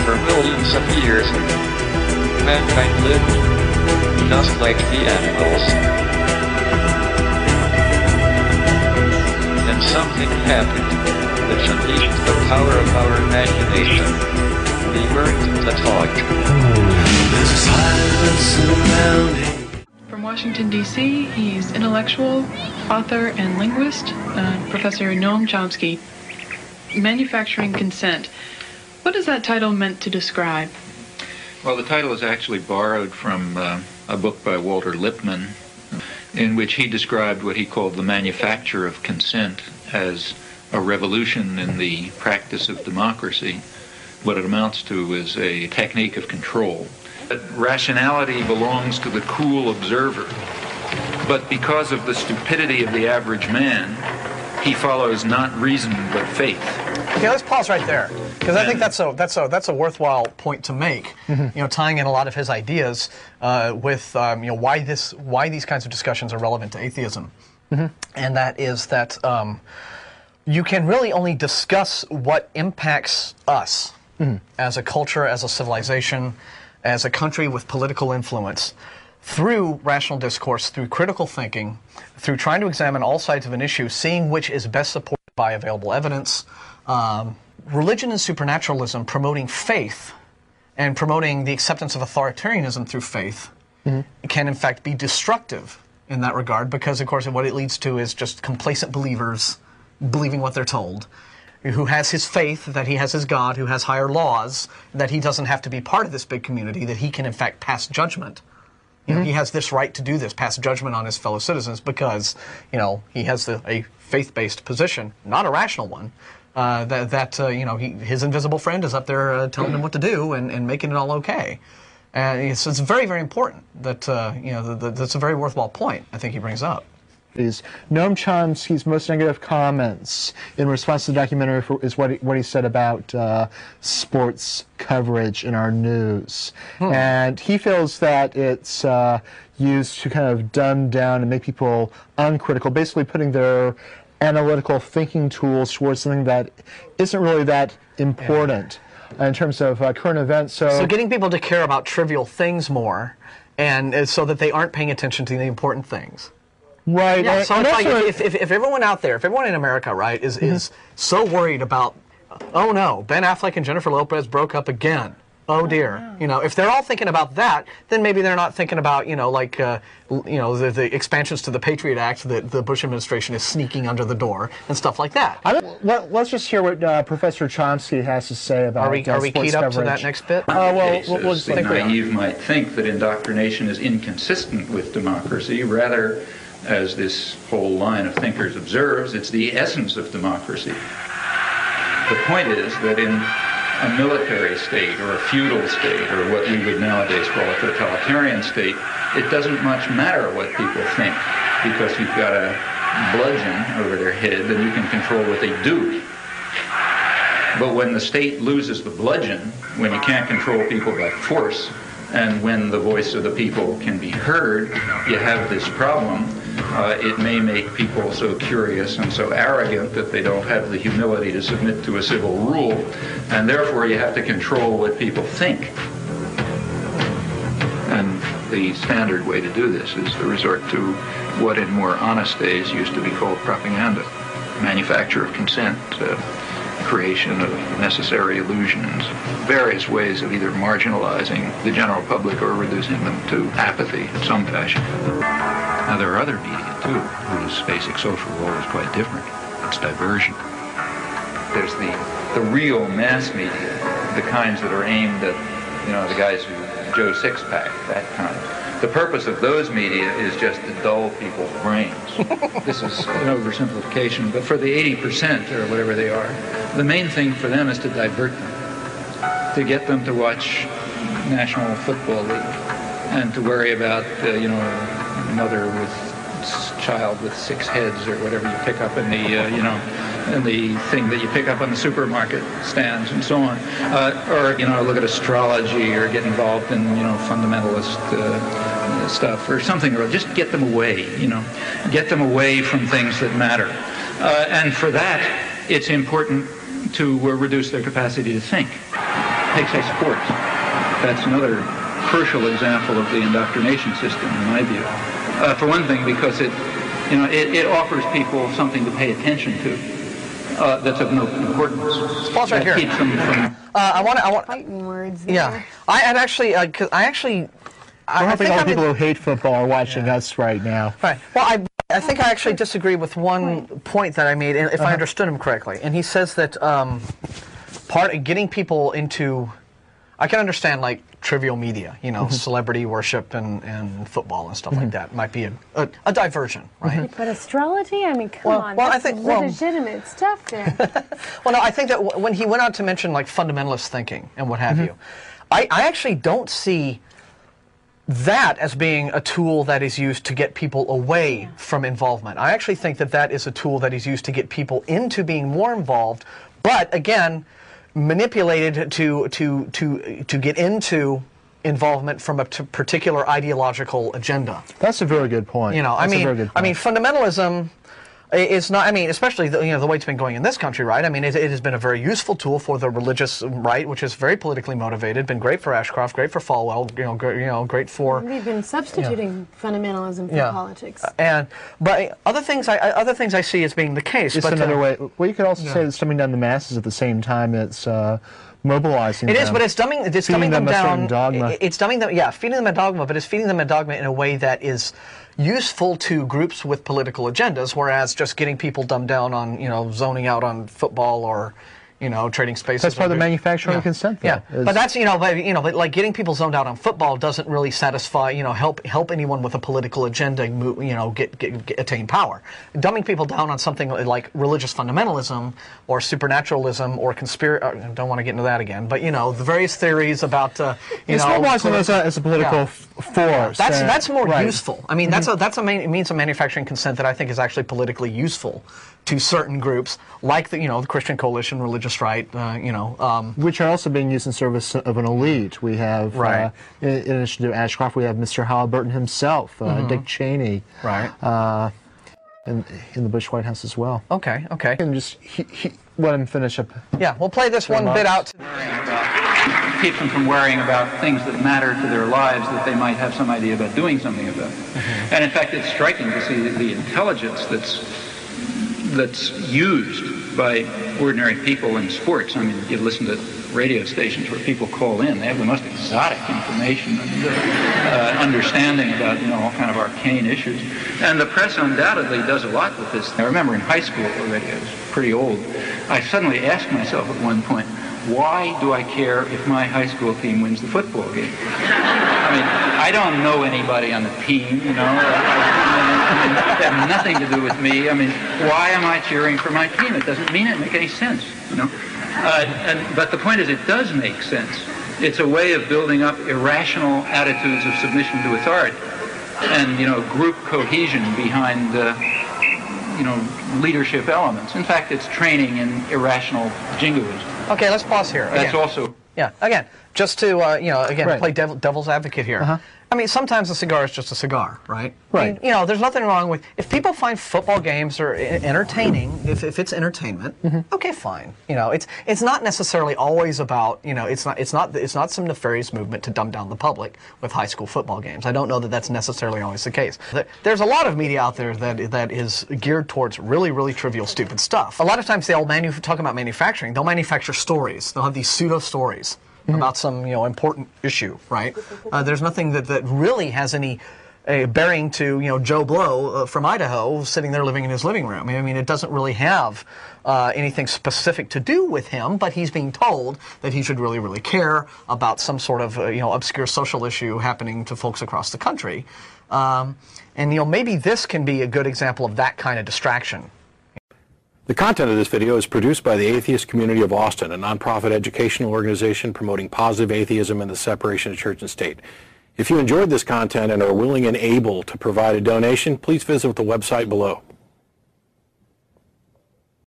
For millions of years, mankind lived just like the animals. Then something happened, which unleashed the power of our imagination. We learned to talk. There's a silence surrounding. From Washington, D.C., he's intellectual, author, and linguist, Professor Noam Chomsky. Manufacturing Consent. What is that title meant to describe? Well, the title is actually borrowed from a book by Walter Lippmann, in which he described what he called the manufacture of consent as a revolution in the practice of democracy. What it amounts to is a technique of control. That rationality belongs to the cool observer, but because of the stupidity of the average man, he follows not reason but faith. Okay, let's pause right there, because I think that's a worthwhile point to make. You know, tying in a lot of his ideas with you know, why these kinds of discussions are relevant to atheism, and that is that you can really only discuss what impacts us as a culture, as a civilization, as a country with political influence, through rational discourse, through critical thinking, through trying to examine all sides of an issue, seeing which is best supported by available evidence. Religion and supernaturalism promoting faith and promoting the acceptance of authoritarianism through faith can in fact be destructive in that regard, because of course what it leads to is just complacent believers believing what they're told, who has his faith, that he has his God, who has higher laws, that he doesn't have to be part of this big community, that he can in fact pass judgment. You know, he has this right to do this, pass judgment on his fellow citizens, because, you know, he has a faith-based position, not a rational one, you know, his invisible friend is up there telling him what to do and making it all okay. And so it's very, very important that, you know, that's a very worthwhile point I think he brings up. Noam Chomsky's most negative comments in response to the documentary is what he said about sports coverage in our news. And he feels that it's used to kind of dumb down and make people uncritical, basically putting their analytical thinking tools towards something that isn't really that important in terms of current events. So getting people to care about trivial things more, and so that they aren't paying attention to the important things. Right. Yeah, so it's like if everyone out there, if everyone in America, right, is so worried about, oh no, Ben Affleck and Jennifer Lopez broke up again. Oh dear. You know, if they're all thinking about that, then maybe they're not thinking about, you know, like, you know, the expansions to the Patriot Act that the Bush administration is sneaking under the door and stuff like that. Let's just hear what Professor Chomsky has to say about sports coverage. Are we keyed up to that next bit? The naive might think that indoctrination is inconsistent with democracy. Rather, as this whole line of thinkers observes, it's the essence of democracy. The point is that in a military state or a feudal state or what we would nowadays call a totalitarian state, it doesn't much matter what people think, because you've got a bludgeon over their head and you can control what they do. But when the state loses the bludgeon, when you can't control people by force, and when the voice of the people can be heard, you have this problem. It may make people so curious and so arrogant that they don't have the humility to submit to a civil rule, and therefore you have to control what people think. And the standard way to do this is to resort to what in more honest days used to be called propaganda, manufacture of consent, creation of necessary illusions, various ways of either marginalizing the general public or reducing them to apathy in some fashion. Now there are other media too, whose basic social role is quite different. It's diversion. There's the real mass media, the kinds that are aimed at, you know, the guys who Joe Sixpack, that kind. The purpose of those media is just to dull people's brains. This is an oversimplification, but for the 80% or whatever they are, the main thing for them is to divert them, to get them to watch National Football League, and to worry about, you know, mother with child with 6 heads or whatever you pick up in the, you know, and the thing that you pick up on the supermarket stands and so on, or, you know, look at astrology or get involved in, you know, fundamentalist stuff or something, or just get them away, you know, get them away from things that matter. And for that, it's important to reduce their capacity to think. take, say, sports. That's another crucial example of the indoctrination system, in my view. For one thing, because it offers people something to pay attention to that's of no importance. Pause right here. Keeps them from I want. Fighting words. There. Yeah, I think a lot of people who hate football are watching us right now. Right. Well, I think I actually disagree with one point that I made, if I understood him correctly. And he says that part of getting people into, I can understand like trivial media, celebrity worship and football and stuff like that might be a diversion, right? But astrology, I mean, come on, well, that's I think, legitimate stuff there. Well, no, I think that when he went on to mention like fundamentalist thinking and what have you, I actually don't see that as being a tool that is used to get people away from involvement. I actually think that that is a tool that is used to get people into being more involved, but again, manipulated to get into involvement from a particular ideological agenda. That's a very good point. I mean, fundamentalism is not. I mean, especially the way it's been going in this country, right? I mean, it has been a very useful tool for the religious right, which is very politically motivated. Been great for Ashcroft, great for Falwell. Great for. We've been substituting fundamentalism for politics. But other things I see as being the case. It's another way. Well, you could also say it's dumbing down the masses at the same time. It's mobilizing them. It is, but it's dumbing them down. Dogma. It's dumbing them, feeding them a dogma, but it's feeding them a dogma in a way that is useful to groups with political agendas, whereas just getting people dumbed down on, zoning out on football or, trading spaces. That's part of the manufacturing consent, though. Yeah, but that's, but like getting people zoned out on football doesn't really satisfy, help anyone with a political agenda, attain power. Dumbing people down on something like religious fundamentalism or supernaturalism or conspiracy, I don't want to get into that again, but, the various theories about, It's mobilizing as a political force. That's more useful. I mean, that's a means of manufacturing consent that I think is actually politically useful to certain groups, like the Christian Coalition, religious right, which are also being used in service of an elite. We have, in addition to Ashcroft, we have Mr. Halliburton himself, Dick Cheney, in the Bush White House as well. Okay. And just let him finish up. Yeah, we'll play this one bit out. Keeps them from worrying about things that matter to their lives that they might have some idea about doing something about. And in fact, it's striking to see the intelligence that's used by ordinary people in sports. I mean, you listen to radio stations where people call in. They have the most exotic information and understanding about, all kind of arcane issues. And the press undoubtedly does a lot with this. I remember in high school already, I was pretty old, I suddenly asked myself at one point, why do I care if my high school team wins the football game? I mean, I don't know anybody on the team, They have nothing to do with me. I mean, why am I cheering for my team? It doesn't make any sense, But the point is, it does make sense. It's a way of building up irrational attitudes of submission to authority and, group cohesion behind leadership elements. In fact, it's training in irrational jingoism. Okay, let's pause here. That's also... Yeah, again, just to, play devil's advocate here. I mean, sometimes a cigar is just a cigar, right? Right. I mean, there's nothing wrong with, if people find football games are entertaining, if it's entertainment, okay, fine. It's not necessarily always about, it's not some nefarious movement to dumb down the public with high school football games. I don't know that that's necessarily always the case. There's a lot of media out there that is geared towards really, really trivial, stupid stuff. A lot of times they'll talk about manufacturing. They'll manufacture stories. They'll have these pseudo stories about some important issue, right? There's nothing that really has any bearing to Joe Blow from Idaho sitting there living in his living room. I mean, it doesn't really have anything specific to do with him, but he's being told that he should really, really care about some sort of obscure social issue happening to folks across the country. And maybe this can be a good example of that kind of distraction. The content of this video is produced by the Atheist Community of Austin, a nonprofit educational organization promoting positive atheism and the separation of church and state. If you enjoyed this content and are willing and able to provide a donation, please visit the website below.